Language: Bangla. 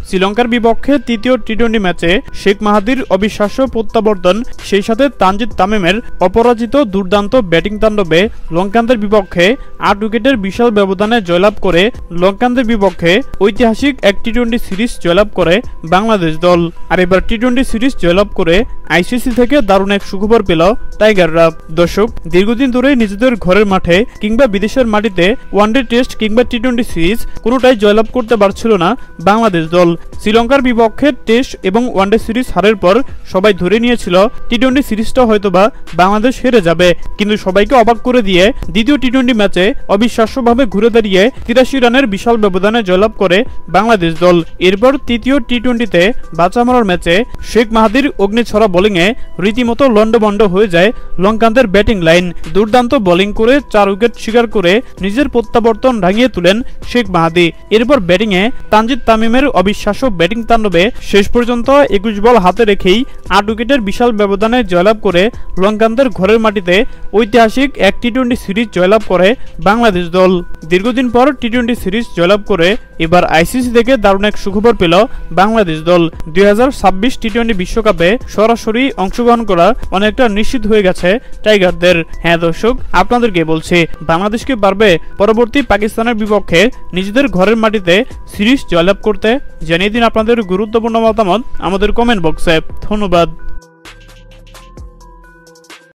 শ্রীলঙ্কার বিপক্ষে তৃতীয় টি-20 ম্যাচে শেখ মাহাদির অবিশ্বাস্য প্রত্যাবর্তন, সেই সাথে তানজিদ তামিমের অপরাজিত দুর্দান্ত ব্যাটিং তাণ্ডবে লঙ্কানদের বিপক্ষে ৮ উইকেটের বিশাল ব্যবধানে জয়লাভ করে লঙ্কানদের বিপক্ষে ঐতিহাসিক এক টি-20 সিরিজ জয়লাভ করে বাংলাদেশ দল। আর এবার টি-20 সিরিজ জয়লাভ করে আইসিসি থেকে দারুণ এক সুখবর পেল টাইগাররা। দর্শক, দীর্ঘদিন ধরে নিজেদের ঘরের মাঠে কিংবা বিদেশের মাটিতে ওয়ানডে টেস্ট কিংবা টি-20 সিরিজ কোনোটাই জয়লাভ করতে পারছিল না বাংলাদেশ দল। শ্রীলঙ্কার বিপক্ষে টেস্ট এবং ওয়ানডে সিরিজ হারের পর সবাই ধরে নিয়েছিল টি-20 সিরিজটা হয়তোবা বাংলাদেশ হেরে যাবে, কিন্তু সবাইকে অবাক করে দিয়ে দ্বিতীয় টি-20 ম্যাচে অবিশ্বাস্যভাবে ঘুরে দাঁড়িয়ে ৮৩ রানের বিশাল ব্যবধানে জয়লাভ করে বাংলাদেশ দল। এরপর তৃতীয় টি-20তে বাঁচামরার ম্যাচে শেখ মাহাদির অগ্নিছড়া বোলিংয়ে রীতিমতো লন্ডভন্ড হয়ে যায় লঙ্কানদের ব্যাটিং লাইন। দুর্দান্ত বোলিং করে ৪ উইকেট শিকার করে নিজের প্রত্যাবর্তন রাঙিয়ে তুলেন শেখ মাহাদি। এরপর ব্যাটিংয়ে তানজিদ তামিমের অবিশ্বাস্য ব্যাটিং তাণ্ডবে শেষ পর্যন্ত ২১ বল হাতে রেখেই ৮ উইকেটের বিশাল ব্যবধানে জয়লাভ করে লঙ্কানদের ঘরের মাটিতে ঐতিহাসিক এক টি-20 সিরিজ জয়লাভ করে বাংলাদেশ দল। দীর্ঘদিন পর টি-20 সিরিজ জয়লাভ করে এবার আইসিসি থেকে দারুণ এক সুখবর পেল বাংলাদেশ দল। ২০২৬ টি-20 বিশ্বকাপে সরাসরি অংশগ্রহণ করা অনেকটা নিশ্চিত হয়ে গেছে টাইগারদের। হ্যাঁ দর্শক, আপনাদেরকে বলছি, বাংলাদেশ কি পারবে পরবর্তী পাকিস্তানের বিপক্ষে নিজেদের ঘরের মাটিতে সিরিজ জয়লাভ করতে? জানিয়ে দিন আপনাদের গুরুত্বপূর্ণ মতামত আমাদের কমেন্ট বক্সে। ধন্যবাদ।